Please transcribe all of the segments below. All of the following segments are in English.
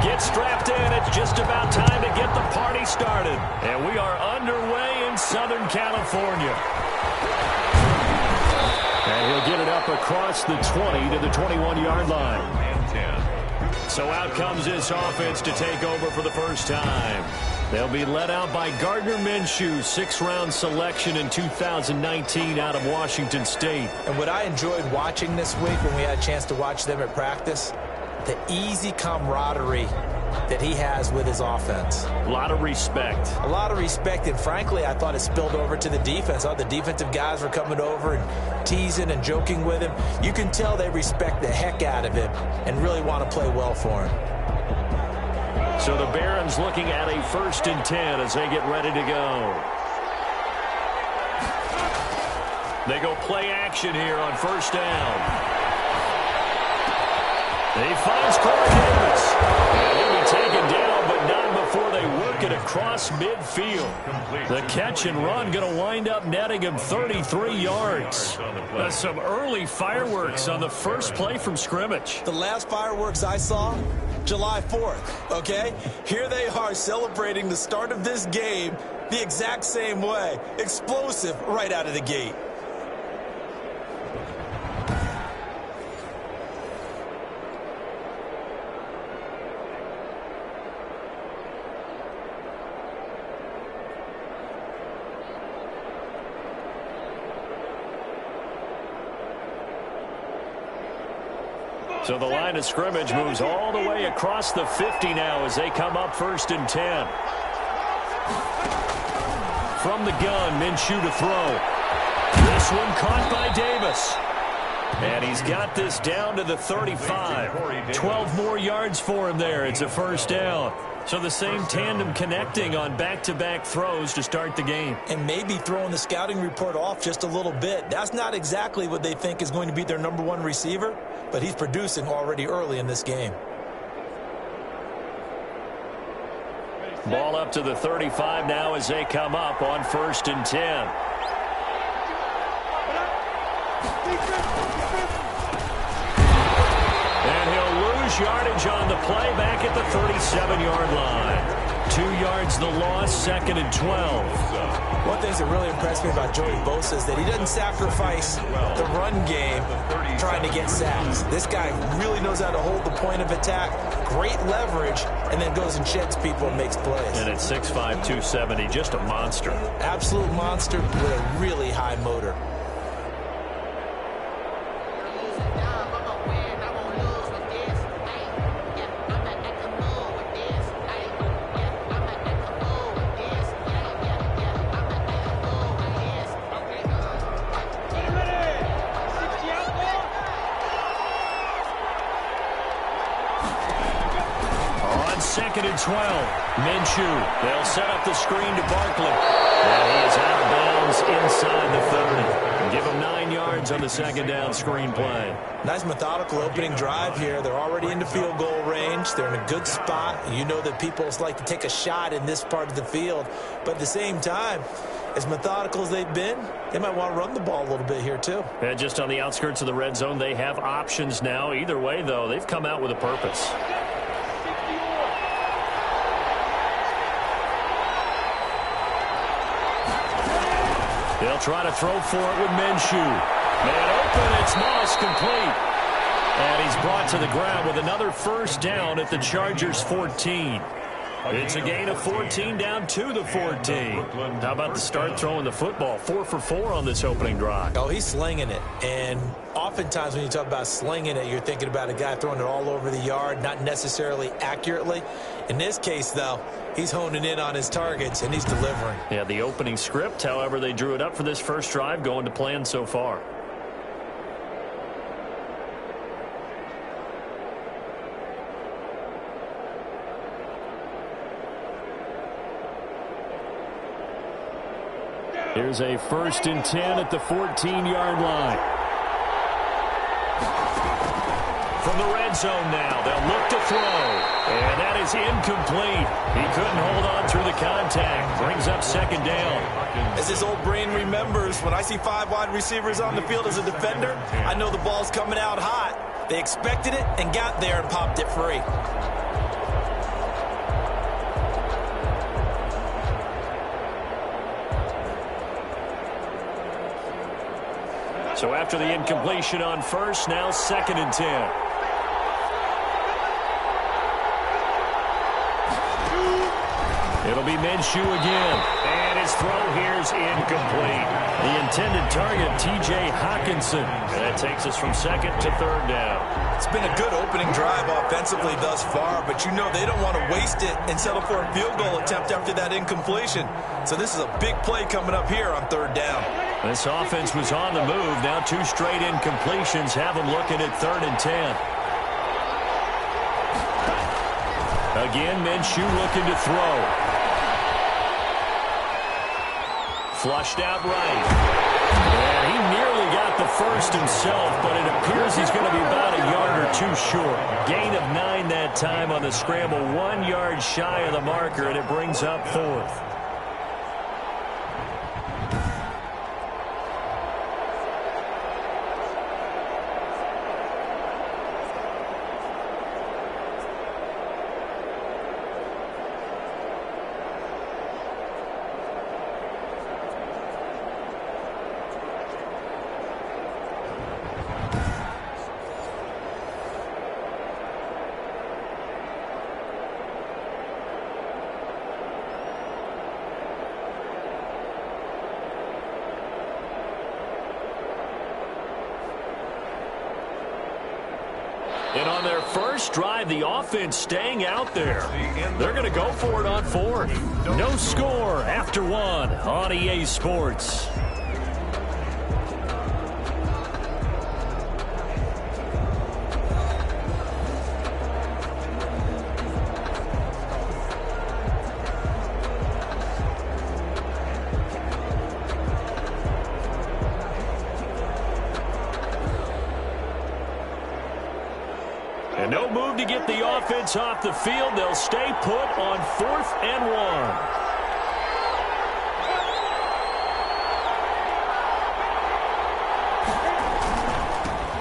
Get strapped in. It's just about time to get the party started. And we are underway in Southern California. And he'll get it up across the 20 to the 21-yard line. So out comes this offense to take over for the first time. They'll be led out by Gardner Minshew, 6th-round selection in 2019 out of Washington State. And what I enjoyed watching this week when we had a chance to watch them at practice, the easy camaraderie that he has with his offense. A lot of respect. A lot of respect, and frankly, I thought it spilled over to the defense. I thought the defensive guys were coming over and teasing and joking with him. You can tell they respect the heck out of him and really want to play well for him. So the Barons looking at a 1st and 10 as they get ready to go. They go play action here on 1st down. He finds Corey Davis. And he'll be taken down, but not before they work it across midfield. The catch and run going to wind up netting him 33 yards. Some early fireworks on the first play from scrimmage. The last fireworks I saw, July 4th, okay? Here they are celebrating the start of this game the exact same way. Explosive right out of the gate. So the line of scrimmage moves all the way across the 50 now as they come up 1st and 10. From the gun, Minshew to throw. This one caught by Davis. And he's got this down to the 35. 12 more yards for him there. It's a 1st down. So the same tandem connecting on back-to-back throws to start the game. And maybe throwing the scouting report off just a little bit. That's not exactly what they think is going to be their #1 receiver, but he's producing already early in this game. Ball up to the 35 now as they come up on 1st and 10. And he'll lose yardage on the play back at the 37-yard line. 2 yards the loss, 2nd and 12. One thing that really impressed me about Joey Bosa is that he doesn't sacrifice the run game trying to get sacks. This guy really knows how to hold the point of attack, great leverage, and then goes and sheds people and makes plays. And at 6'5", 270, just a monster. Absolute monster with a really high motor. On 2nd and 12, Minshew. They'll set up the screen to Barkley. And he is out of bounds inside the 30. Give him 9 yards on the 2nd down screen play. Nice methodical opening drive here. They're already into field goal range. They're in a good spot. You know that people like to take a shot in this part of the field. But at the same time, as methodical as they've been, they might want to run the ball a little bit here too. And just on the outskirts of the red zone, they have options now. Either way, though, they've come out with a purpose. They'll try to throw for it with Minshew. Man open, it's Moss complete. And he's brought to the ground with another 1st down at the Chargers' 14. It's a gain of 14 down to the 14. How about the start throwing the football? 4 for 4 on this opening drive. Oh, he's slinging it. And oftentimes when you talk about slinging it, you're thinking about a guy throwing it all over the yard, not necessarily accurately. In this case, though, he's honing in on his targets, and he's delivering. Yeah, the opening script, however, they drew it up for this first drive, going to plan so far. Here's a 1st and 10 at the 14-yard line. From the red zone now, they'll look to throw. And that is incomplete. He couldn't hold on through the contact. Brings up 2nd down. As his old brain remembers, when I see 5 wide receivers on the field as a defender, I know the ball's coming out hot. They expected it and got there and popped it free. So after the incompletion on first, now 2nd and 10. It'll be Minshew again. And his throw here's incomplete. The intended target, T.J. Hockenson. And that takes us from 2nd to 3rd down. It's been a good opening drive offensively thus far, but you know they don't want to waste it and settle for a field goal attempt after that incompletion. So this is a big play coming up here on 3rd down. This offense was on the move. Now 2 straight incompletions have them looking at 3rd and 10. Again, Minshew looking to throw. Flushed out right. And he nearly got the first himself, but it appears he's going to be about a yard or 2 short. Gain of 9 that time on the scramble. 1 yard shy of the marker, and it brings up 4th. And on their first drive, the offense staying out there. They're going to go for it on 4th. No score after 1 on EA Sports. And no move to get the offense off the field. They'll stay put on 4th and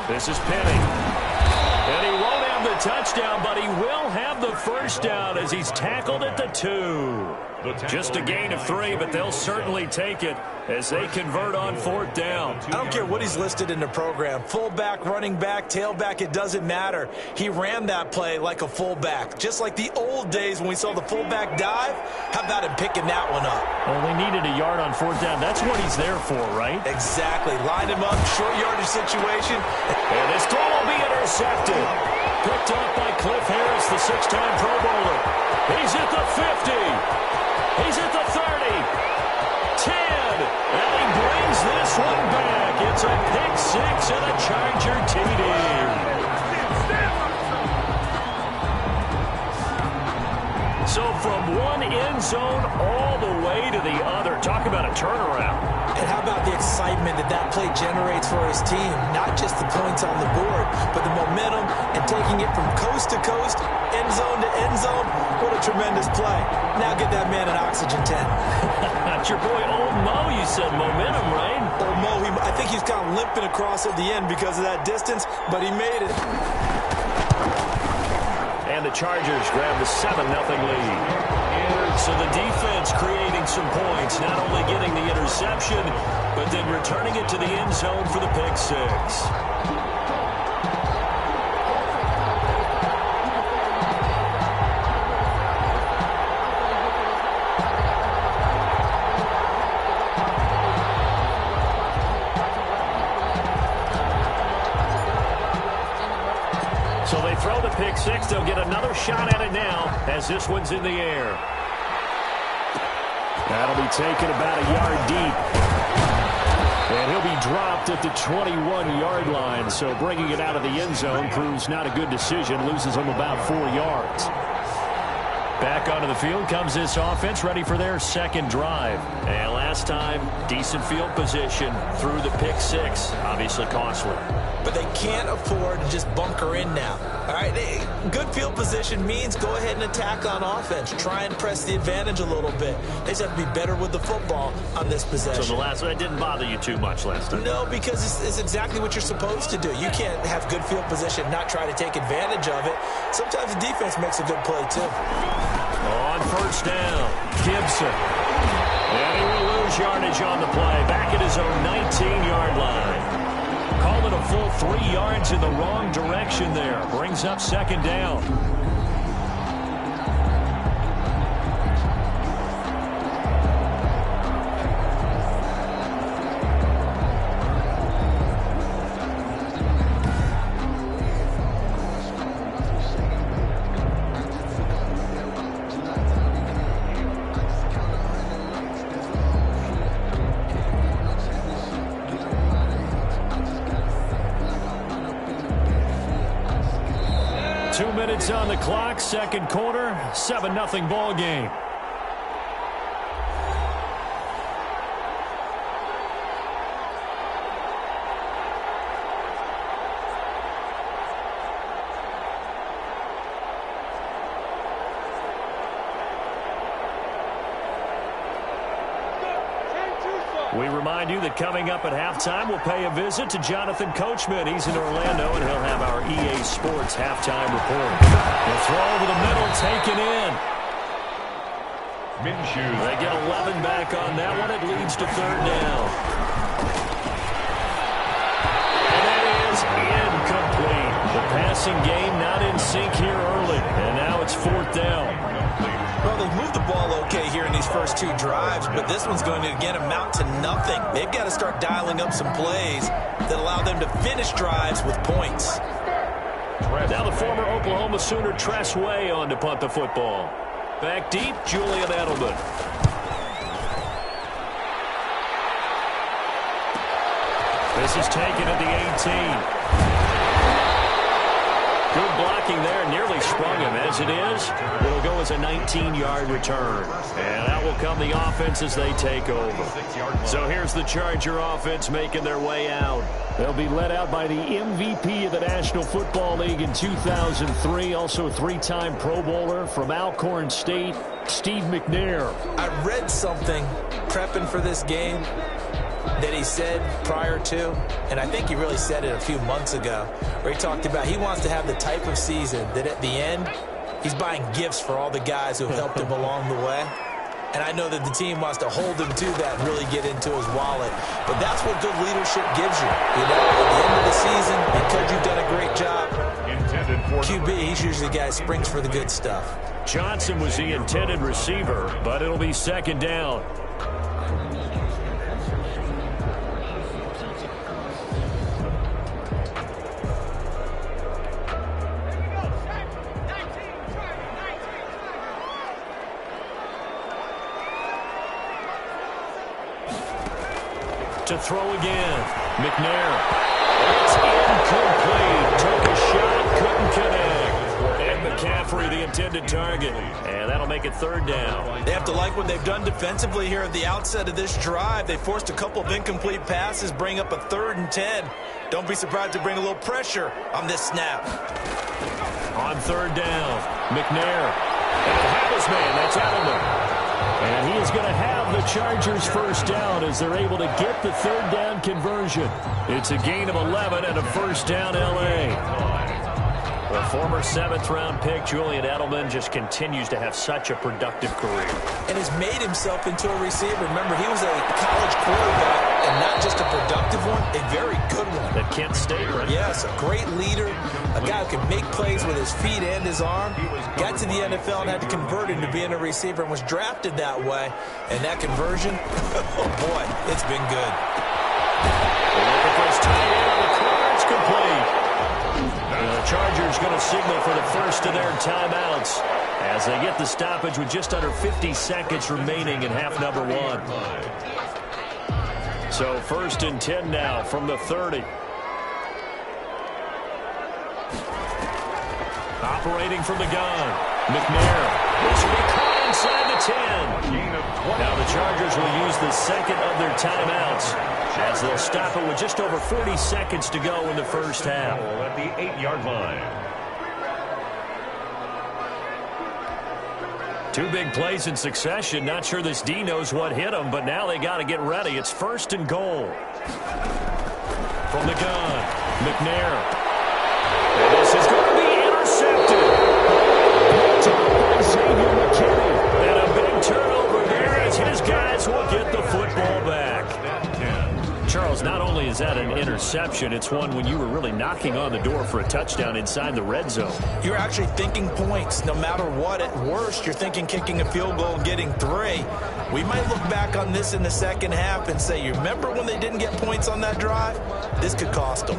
1. This is Penny. And he won't have the touchdown, but he will have the first down as he's tackled at the 2. Just a gain of 3, but they'll certainly take it as they convert on 4th down. I don't care what he's listed in the program. Fullback, running back, tailback, it doesn't matter. He ran that play like a fullback, just like the old days when we saw the fullback dive. How about him picking that one up? Well, they needed a yard on 4th down. That's what he's there for, right? Exactly. Line him up, short yardage situation. And this throw will be intercepted. Picked up by Cliff Harris, the 6-time Pro Bowler. He's at the 50. He's at the 30, 10, and he brings this one back. It's a pick 6 and a Charger TD. So from one end zone all the way to the other. Talk about a turnaround. And how about the excitement that that play generates for his team? Not just the points on the board, but the momentum and taking it from coast to coast, end zone to end zone. What a tremendous play. Now get that man an oxygen tent. That's your boy Old Mo. You said momentum, right? Old Mo, I think he's kind of limping across at the end because of that distance, but he made it. And the Chargers grab the 7-0 lead. So the defense creating some points, not only getting the interception, but then returning it to the end zone for the pick 6. So they throw the pick 6. They'll get another shot at it now as this one's in the air. That'll be taken about a yard deep. And he'll be dropped at the 21-yard line. So bringing it out of the end zone proves not a good decision. Loses him about 4 yards. Back onto the field comes this offense, ready for their 2nd drive. And last time, decent field position through the pick 6. Obviously costly. But they can't afford to just bunker in now. All right, good field position means go ahead and attack on offense. Try and press the advantage a little bit. They just have to be better with the football on this possession. So the last one didn't bother you too much last time? No, because it's exactly what you're supposed to do. You can't have good field position, not try to take advantage of it. Sometimes the defense makes a good play, too. On 1st down, Gibson. And he will lose yardage on the play. Back at his own 19-yard line. rolling a full 3 yards in the wrong direction there. Brings up second down. On the clock, second quarter, 7-0 ball game. We remind you that coming up at halftime, we'll pay a visit to Jonathan Coachman. He's in Orlando, and he'll have our EA Sports halftime report. The throw over the middle, taken in. They get 11 back on that one. It leads to third down. And that is incomplete. The passing game not in sync here early, and now it's fourth down. Well, they've moved the ball okay here in these first 2 drives, but this one's going to, again, amount to nothing. They've got to start dialing up some plays that allow them to finish drives with points. Now the former Oklahoma Sooner Tress Way on to punt the football. Back deep, Julian Edelman. This is taken at the 18. Good blocking there, nearly sprung him. As it is, it'll go as a 19-yard return. And out will come the offense as they take over. So here's the Charger offense making their way out. They'll be led out by the MVP of the National Football League in 2003, also a 3-time Pro Bowler from Alcorn State, Steve McNair. I read something prepping for this game that he said prior to, and I think he really said it a few months ago, where he talked about he wants to have the type of season that at the end, he's buying gifts for all the guys who have helped him along the way. And I know that the team wants to hold him to that and really get into his wallet. But that's what good leadership gives you. You know, at the end of the season, because you've done a great job, QB, he's usually the guy who springs for the good stuff. Johnson was the intended receiver, but it'll be second down. To throw again. McNair. It's incomplete. Took a shot, couldn't connect. And McCaffrey, the intended target. And that'll make it third down. They have to like what they've done defensively here at the outset of this drive. They forced a couple of incomplete passes, bring up a 3rd and 10. Don't be surprised to bring a little pressure on this snap. On third down, McNair. And a Harris man, that's Edelman. And he is going to have the Chargers first down as they're able to get the third down conversion. It's a gain of 11 and a first down L.A. The former 7th-round pick, Julian Edelman, just continues to have such a productive career. And has made himself into a receiver. Remember, he was a college quarterback, and not just a productive one, a very good one. At Kent State, right? Yes, a great leader, a guy who can make plays with his feet and his arm. Got to the NFL and had to convert into being a receiver and was drafted that way. And that conversion, oh boy, it's been good. Look at this tight end on the corner. It's complete. The Chargers going to signal for the first of their timeouts as they get the stoppage with just under 50 seconds remaining in half number 1. So 1st and 10 now from the 30. Operating from the gun, McNair. This will be caught inside the 10. Now the Chargers will use the second of their timeouts as they'll stop it with just over 40 seconds to go in the first half. At the 8-yard line. 2 big plays in succession. Not sure this D knows what hit him, but now they got to get ready. It's 1st and goal. From the gun, McNair. And this is going to be intercepted. By Xavier McKinney. And a big turnover there as his guys will get the football back. Charles, not only is is that an interception. It's one when you were really knocking on the door for a touchdown inside the red zone. You're actually thinking points. No matter what, at worst, you're thinking kicking a field goal and getting 3. We might look back on this in the second half and say, you remember when they didn't get points on that drive? This could cost them.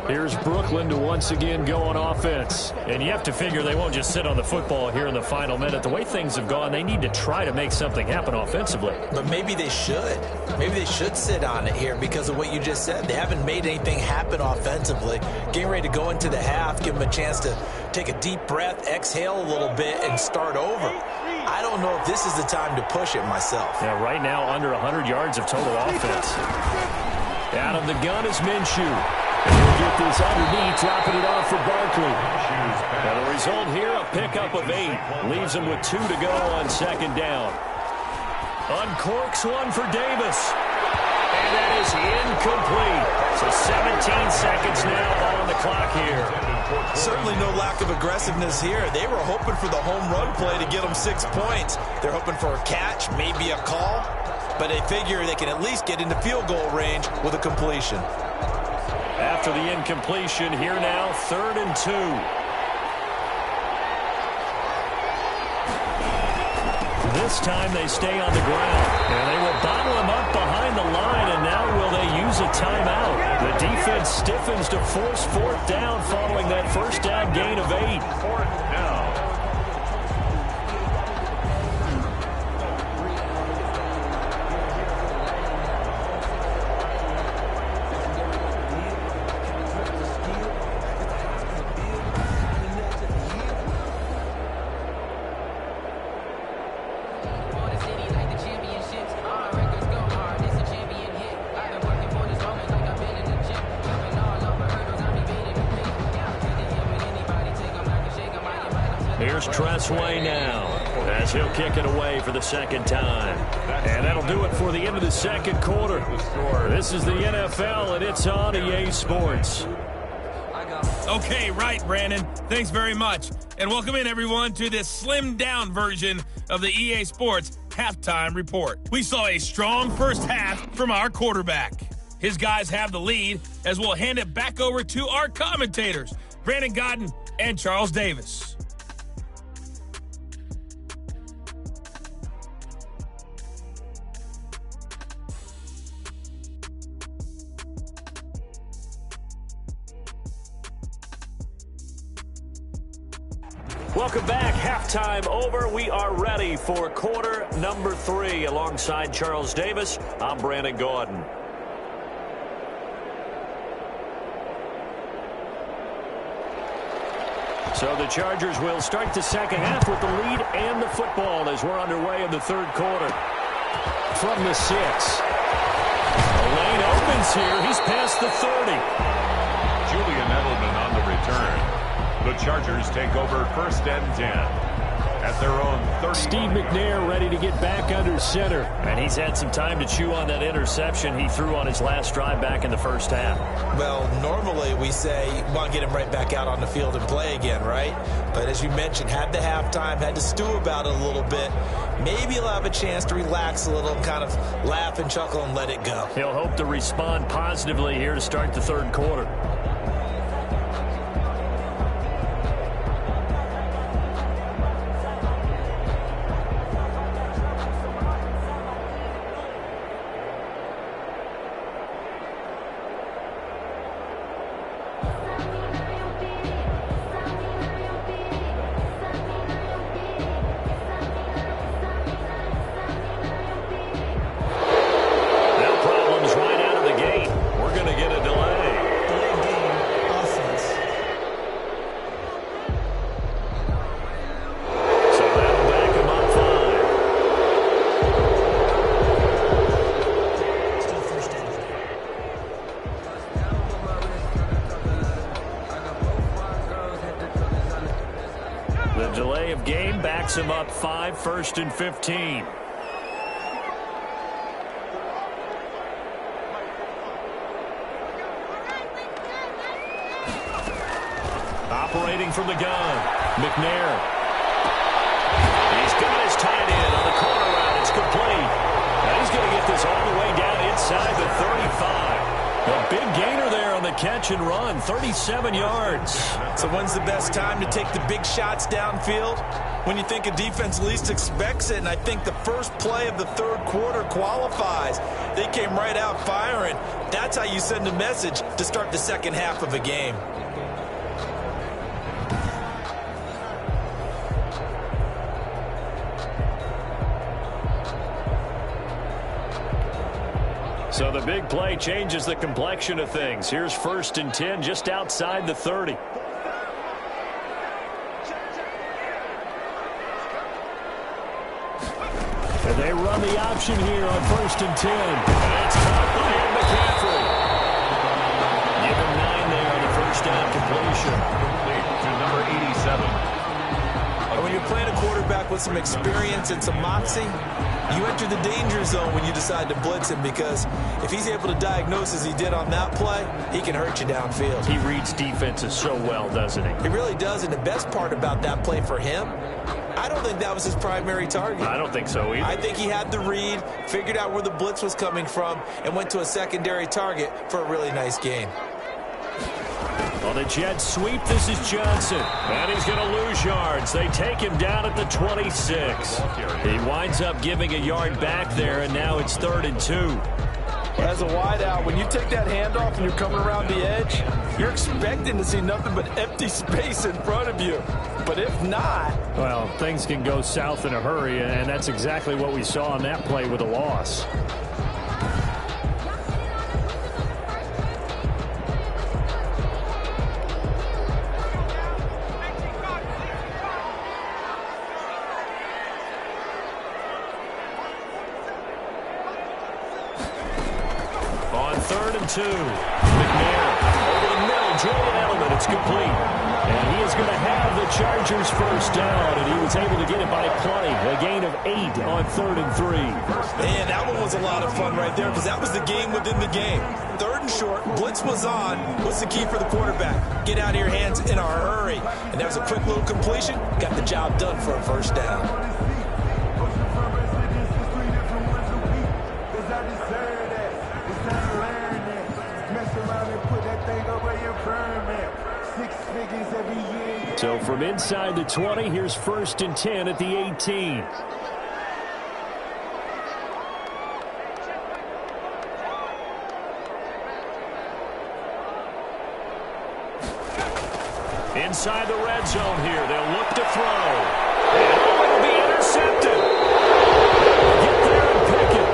Here's Brooklyn to once again go on offense. And you have to figure they won't just sit on the football here in the final minute. The way things have gone, they need to try to make something happen offensively. But maybe they should. Maybe they should sit on it here because of what you just said. They haven't made anything happen offensively. Getting ready to go into the half, give them a chance to take a deep breath, exhale a little bit, and start over. I don't know if this is the time to push it myself. Yeah, right now under 100 yards of total offense. Out of the gun is Minshew. And he'll get this underneath, dropping it off for Barkley. And the result here, a pickup of 8. Leaves him with 2 to go on second down. Uncorks one for Davis. And that is incomplete. So 17 seconds now on the clock here. Certainly no lack of aggressiveness here. They were hoping for the home run play to get them 6 points. They're hoping for a catch, maybe a call. But they figure they can at least get into field goal range with a completion. After the incompletion, here now, 3rd and 2. This time they stay on the ground, and they will bottle him up behind the line, and now will they use a timeout? The defense stiffens to force 4th down following that first down gain of 8. 4th down. Here's Tressway now as he'll kick it away for the second time. And that'll do it for the end of the second quarter. This is the NFL, and it's on EA Sports. Okay, right, Brandon. Thanks very much. And welcome in, everyone, to this slimmed-down version of the EA Sports Halftime Report. We saw a strong first half from our quarterback. His guys have the lead as we'll hand it back over to our commentators, Brandon Godden and Charles Davis. Welcome back. Halftime over. We are ready for quarter number 3. Alongside Charles Davis, I'm Brandon Gordon. So the Chargers will start the second half with the lead and the football as we're underway in the third quarter. From the 6. The lane opens here. He's past the 30. Julian Edelman on the return. The Chargers take over 1st and 10 at their own 30. Steve McNair ready to get back under center. And he's had some time to chew on that interception he threw on his last drive back in the first half. Well, normally we say, want to get him right back out on the field and play again, right? But as you mentioned, had the halftime, had to stew about it a little bit. Maybe he'll have a chance to relax a little and kind of laugh and chuckle and let it go. He'll hope to respond positively here to start the third quarter. Delay of game backs him up 5, 1st and 15. Operating from the gun, McNair. He's got his tight end on the corner route. It's complete. Now he's going to get this all the way down inside the 35. A big gainer there on the catch and run, 37 yards. So when's the best time to take the big shots downfield? When you think a defense least expects it, and I think the first play of the third quarter qualifies. They came right out firing. That's how you send a message to start the second half of a game. So the big play changes the complexion of things. Here's 1st and 10 just outside the 30. And they run the option here on 1st and 10. And it's caught by McCaffrey. Give him 9 there on the first down completion. Complete to number 87. And when you're playing a quarterback with some experience and some moxie, you enter the danger zone when you decide to blitz him, because if he's able to diagnose as he did on that play, he can hurt you downfield. He reads defenses so well, doesn't he? He really does, and the best part about that play for him, I don't think that was his primary target. I don't think so either. I think he had the read, figured out where the blitz was coming from, and went to a secondary target for a really nice gain. On the jet sweep, this is Johnson. And he's going to lose yards. They take him down at the 26. He winds up giving a yard back there, and now it's 3rd and 2. As a wideout, when you take that handoff and you're coming around the edge, you're expecting to see nothing but empty space in front of you. But if not... Well, things can go south in a hurry, and that's exactly what we saw on that play with a loss. On 3rd and 2, McNair over the middle, Julian Edelman, it's complete. And he is going to have the Chargers first down, and he was able to get it by plenty. A gain of 8 on 3rd and 3. Man, that one was a lot of fun right there, because that was the game within the game. 3rd and short, blitz was on. What's the key for the quarterback? Get out of your hands in a hurry. And that was a quick little completion. Got the job done for a first down. So from inside the 20, here's 1st and 10 at the 18. Inside the red zone here, they'll look to throw. And it'll be intercepted. Get there and pick it.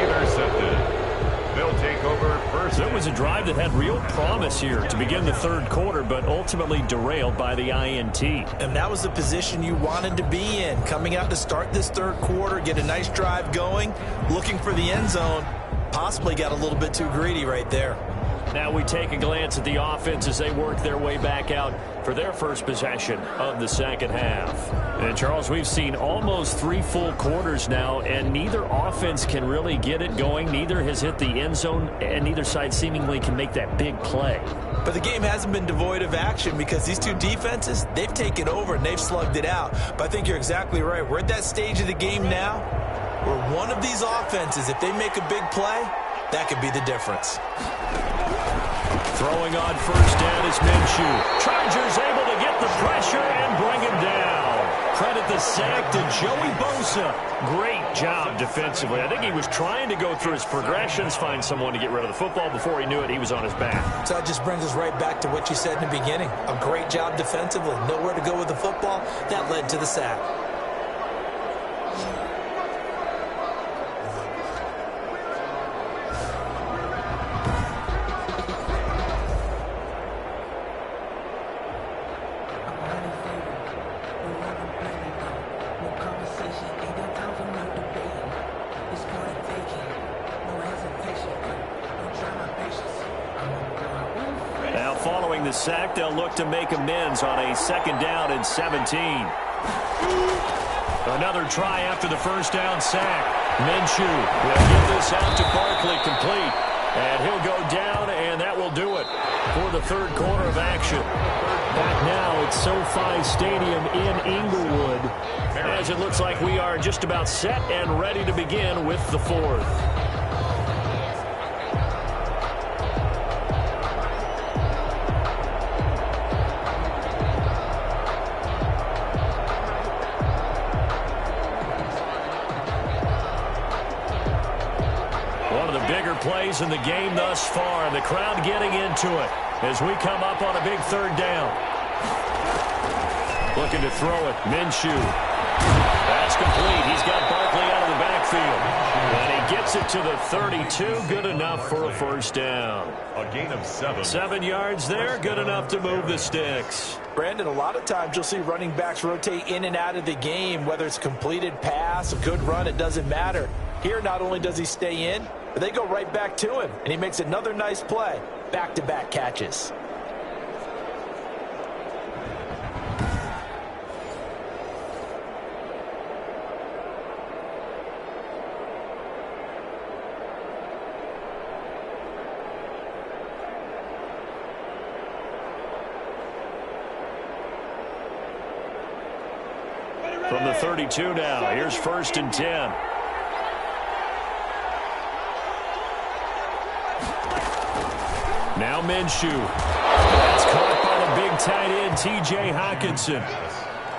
Intercepted. They'll take over first. There was a drive that had real promise here to begin the 3rd quarter, but ultimately derailed by the INT. And that was the position you wanted to be in. Coming out to start this 3rd quarter, get a nice drive going, looking for the end zone. Possibly got a little bit too greedy right there. Now we take a glance at the offense as they work their way back out for their first possession of the second half. And Charles, we've seen almost 3 full quarters now, and neither offense can really get it going. Neither has hit the end zone, and neither side seemingly can make that big play. But the game hasn't been devoid of action, because these two defenses, they've taken over and they've slugged it out. But I think you're exactly right. We're at that stage of the game now where one of these offenses, if they make a big play, that could be the difference. Throwing on first down is Minshew. Chargers able to get the pressure and bring him down. Credit the sack to Joey Bosa. Great job defensively. I think he was trying to go through his progressions, find someone to get rid of the football. Before he knew it, he was on his back. So that just brings us right back to what you said in the beginning. A great job defensively. Nowhere to go with the football. That led to the sack. The sack, they'll look to make amends on a 2nd down and 17. Another try after the first down sack. Minshew will get this out to Barkley, complete. And he'll go down, and that will do it for the 3rd quarter of action. Back now at SoFi Stadium in Inglewood, as it looks like we are just about set and ready to begin with the 4th. plays in the game thus far, and the crowd getting into it as we come up on a big third down. Looking to throw it. Minshew. That's complete. He's got Barkley out of the backfield. And he gets it to the 32. Good enough for a first down. A gain of 7. 7 yards there. Good enough to move the sticks. Brandon, a lot of times you'll see running backs rotate in and out of the game, whether it's completed pass, a good run, it doesn't matter. Here, not only does he stay in, but they go right back to him, and he makes another nice play. Back-to-back catches. From the 32 now, here's 1st and 10. Now Minshew. That's caught by the big tight end, T.J. Hockenson.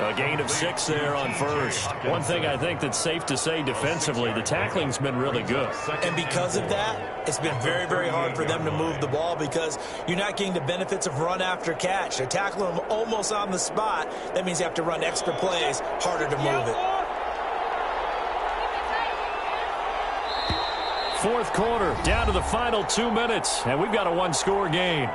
A gain of 6 there on first. One thing I think that's safe to say defensively, the tackling's been really good. And because of that, it's been very, very hard for them to move the ball because you're not getting the benefits of run after catch. They're tackling them almost on the spot. That means you have to run extra plays, harder to move it. Fourth quarter, down to the final 2 minutes, and we've got a one-score game.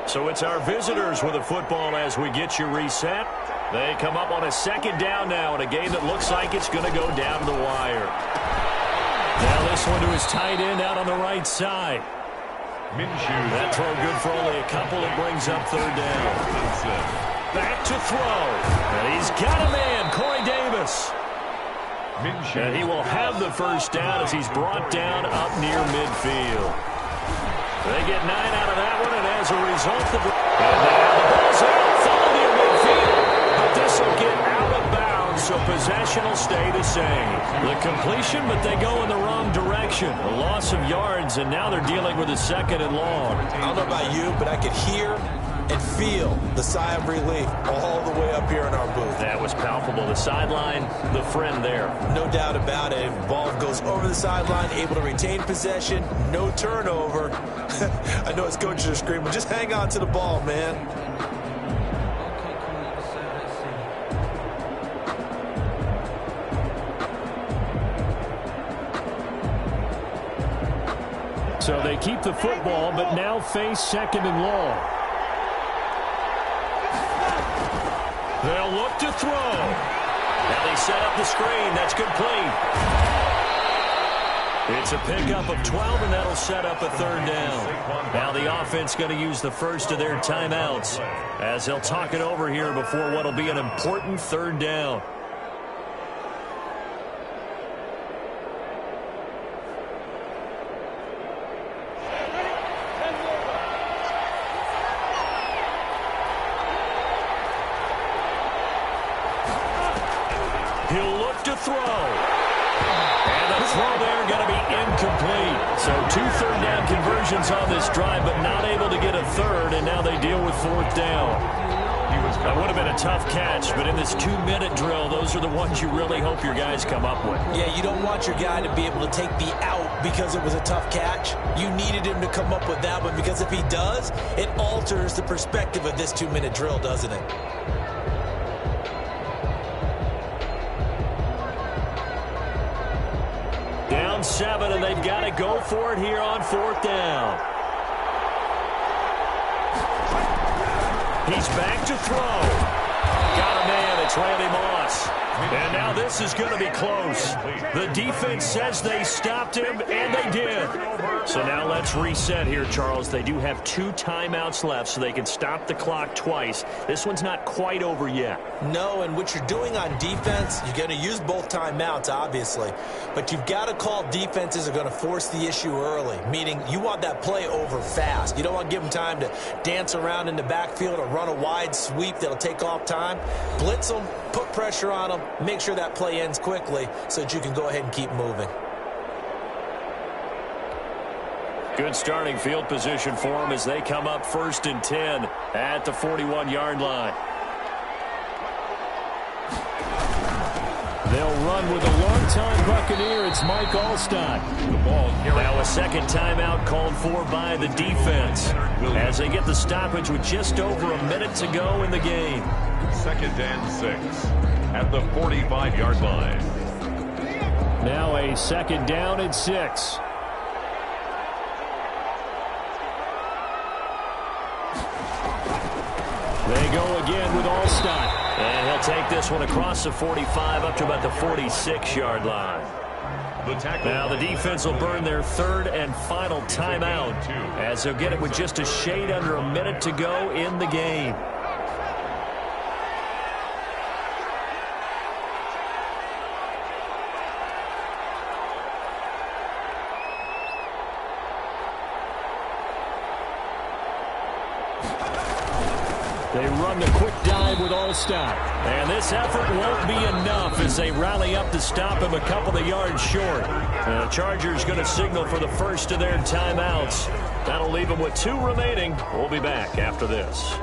So it's our visitors with the football as we get you reset. They come up on a 2nd down now in a game that looks like it's going to go down the wire. Now this one to his tight end out on the right side. Minshew. That throw good for only a couple. It brings up 3rd down. Back to throw. And he's got a man, Corey Davis. Minshew. And he will have the first down as he's brought down up near midfield. They get 9 out of that one, and as a result, the ball's out, followed near midfield. But this will get out of bounds, so possession will stay the same. The completion, but they go in the wrong direction. A loss of yards, and now they're dealing with a 2nd and long. I don't know about you, but I could hear and feel the sigh of relief all the way up here in our booth. That was palpable. The sideline, the friend there. No doubt about it. Ball goes over the sideline, able to retain possession, no turnover. I know his coaches are screaming, just hang on to the ball, man. So they keep the football, but now face 2nd and long. They'll look to throw. Now they set up the screen. That's complete. It's a pickup of 12, and that'll set up a 3rd down. Now the offense going to use the first of their timeouts as they'll talk it over here before what will be an important 3rd down. He'll look to throw. And the throw there going to be incomplete. So 2 3rd down conversions on this drive, but not able to get a 3rd, and now they deal with 4th down. That would have been a tough catch, but in this 2-minute drill, those are the ones you really hope your guys come up with. Yeah, you don't want your guy to be able to take the out because it was a tough catch. You needed him to come up with that one because if he does, it alters the perspective of this 2-minute drill, doesn't it? Down 7, and they've got to go for it here on 4th down. He's back to throw. Got a man. It's Randy Moss. And now this is going to be close. The defense says they stopped him, and they did. So now let's reset here, Charles. They do have 2 timeouts left, so they can stop the clock twice. This one's not quite over yet. No, and what you're doing on defense, you're going to use both timeouts, obviously. But you've got to call defenses are going to force the issue early, meaning you want that play over fast. You don't want to give them time to dance around in the backfield or run a wide sweep that'll take off time. Blitz them, put pressure on them, make sure that play ends quickly so that you can go ahead and keep moving. Good starting field position for them as they come up 1st and 10 at the 41-yard line. They'll run with a longtime Buccaneer. It's Mike Alstott. The ball now a second timeout called for by the defense as they get the stoppage with just over a minute to go in the game. 2nd and 6 at the 45-yard line. Now a 2nd down and 6. They go again with Alstott. And he'll take this one across the 45 up to about the 46-yard line. Now the defense will burn their 3rd and final timeout as they'll get it with just a shade under a minute to go in the game. They run the quick dive with Alstott. And this effort won't be enough as they rally up to stop him a couple of yards short. The Chargers going to signal for the first of their timeouts. That'll leave them with 2 remaining. We'll be back after this.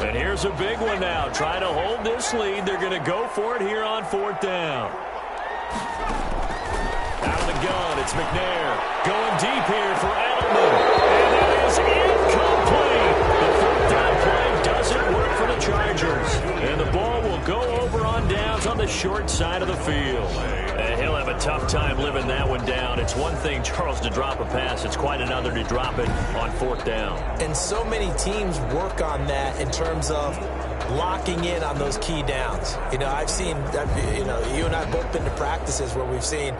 And here's a big one now. Trying to hold this lead. They're going to go for it here on 4th down. Out of the gun, it's McNair. Going deep here for Edelman. And that is incomplete. The 4th down play doesn't work for the Chargers. And the ball will go over on downs on the short side of the field. And he'll have a tough time living that one down. It's one thing, Charles, to drop a pass. It's quite another to drop it on 4th down. And so many teams work on that in terms of locking in on those key downs. You know, I've seen, you and I both been to practices where we've seen,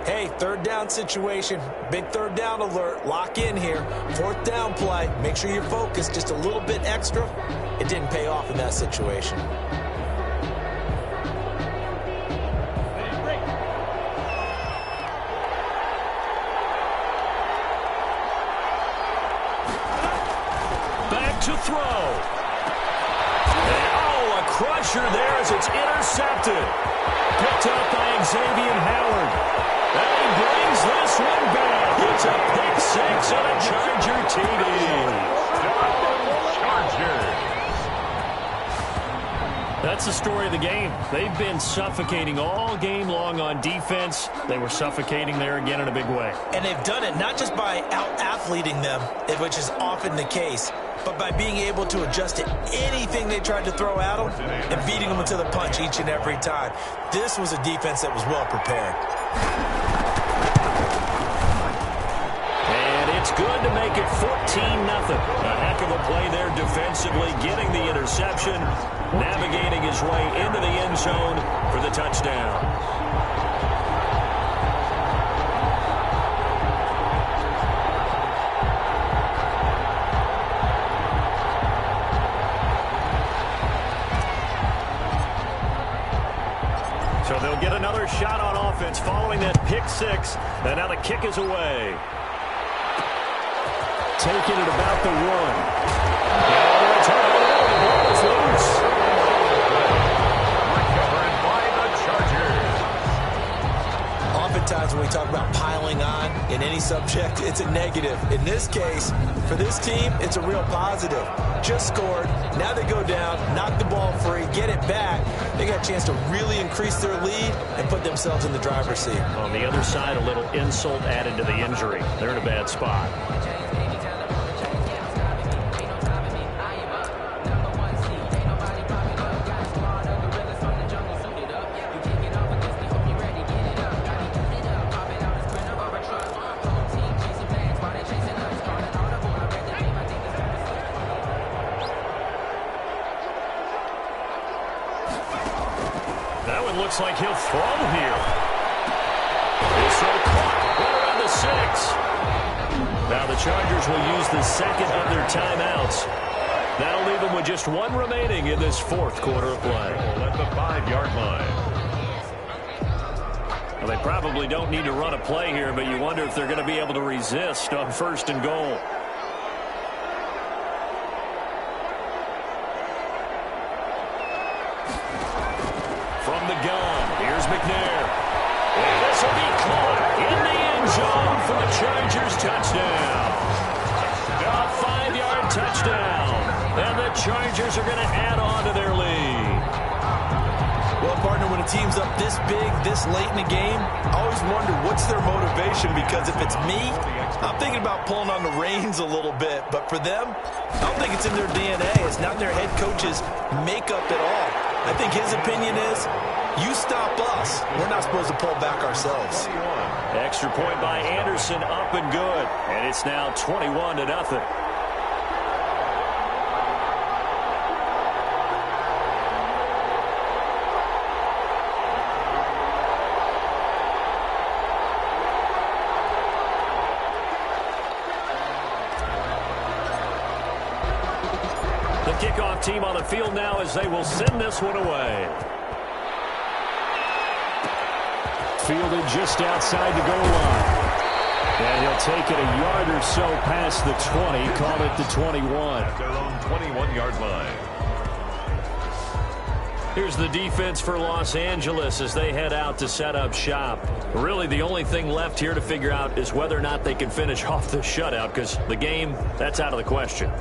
hey, 3rd down situation, big 3rd down alert, lock in here, 4th down play, make sure you're focused just a little bit extra. It didn't pay off in that situation. To throw. And, a crusher there as it's intercepted. Picked up by Xavier Howard. And he brings this one back. It's a pick 6 and a Charger TD. That's the story of the game. They've been suffocating all game long on defense. They were suffocating there again in a big way. And they've done it not just by out-athleting them, which is often the case, but by being able to adjust to anything they tried to throw at them and beating them to the punch each and every time. This was a defense that was well prepared. And it's good to make it 14-0. A heck of a play there defensively, getting the interception, navigating his way into the end zone for the touchdown. So they'll get another shot on offense following that pick 6. And now the kick is away. Taking it about the 1. And it's the ball is loose. Recovered by the Chargers. Oftentimes when we talk about piling on in any subject, it's a negative. In this case, for this team, it's a real positive. Just scored. Now they go down, knock the ball free, get it back. They got a chance to really increase their lead and put themselves in the driver's seat. On the other side, a little insult added to the injury. They're in a bad spot. Looks like he'll throw here. This throw caught right around the 6. Now the Chargers will use the second of their timeouts. That'll leave them with just 1 remaining in this 4th quarter of play. At the 5-yard line. Well, they probably don't need to run a play here, but you wonder if they're going to be able to resist on 1st and goal. McNair. And this will be caught in the end zone for the Chargers touchdown. A 5-yard touchdown. And the Chargers are going to add on to their lead. Well, partner, when a team's up this big, this late in the game, I always wonder what's their motivation, because if it's me, I'm thinking about pulling on the reins a little bit. But for them, I don't think it's in their DNA. It's not their head coach's makeup at all. I think his opinion is, you stop us. We're not supposed to pull back ourselves. Extra point by Anderson, up and good. And it's now 21-0. Kickoff team on the field now as they will send this one away. Fielded just outside the goal line. And he'll take it a yard or so past the 20, call it the 21. At their own 21-yard line. Here's the defense for Los Angeles as they head out to set up shop. Really, the only thing left here to figure out is whether or not they can finish off the shutout, because the game, that's out of the question.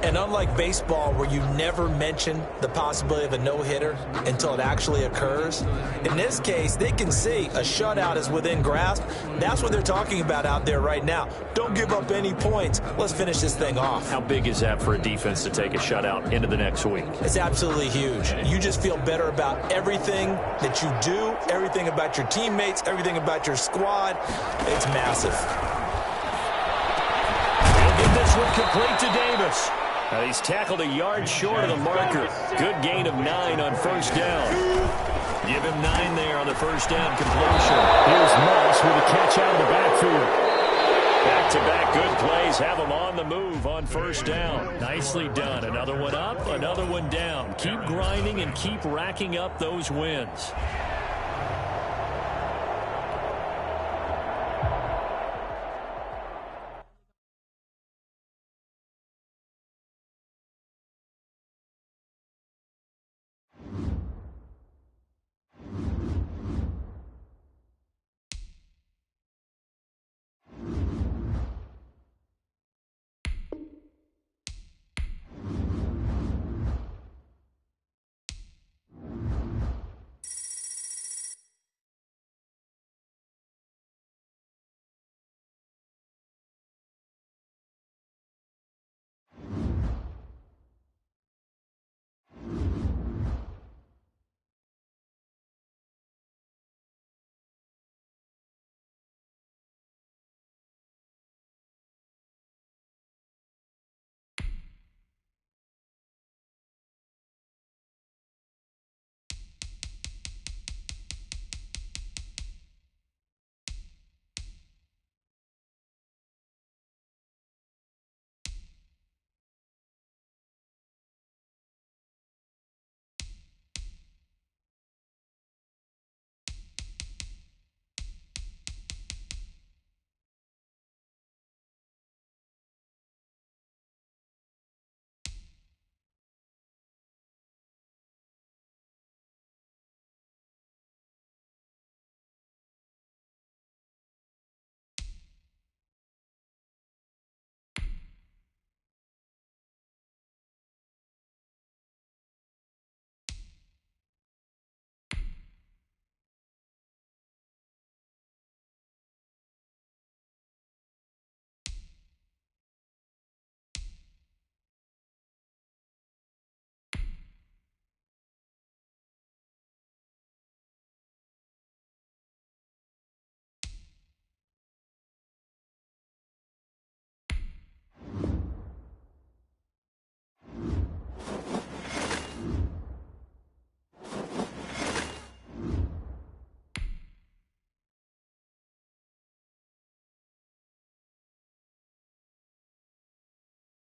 And unlike baseball, where you never mention the possibility of a no-hitter until it actually occurs, in this case, they can see a shutout is within grasp. That's what they're talking about out there right now. Don't give up any points. Let's finish this thing off. How big is that for a defense to take a shutout into the next week? It's absolutely huge. You just feel better about everything that you do, everything about your teammates, everything about your squad. It's massive. He'll get this one complete to Davis. He's tackled a yard short of the marker. Good gain of 9 on first down. Give him 9 there on the first down completion. Here's Moss with a catch out of the backfield. Back-to-back good plays have him on the move on first down. Nicely done. Another one up, another one down. Keep grinding and keep racking up those wins.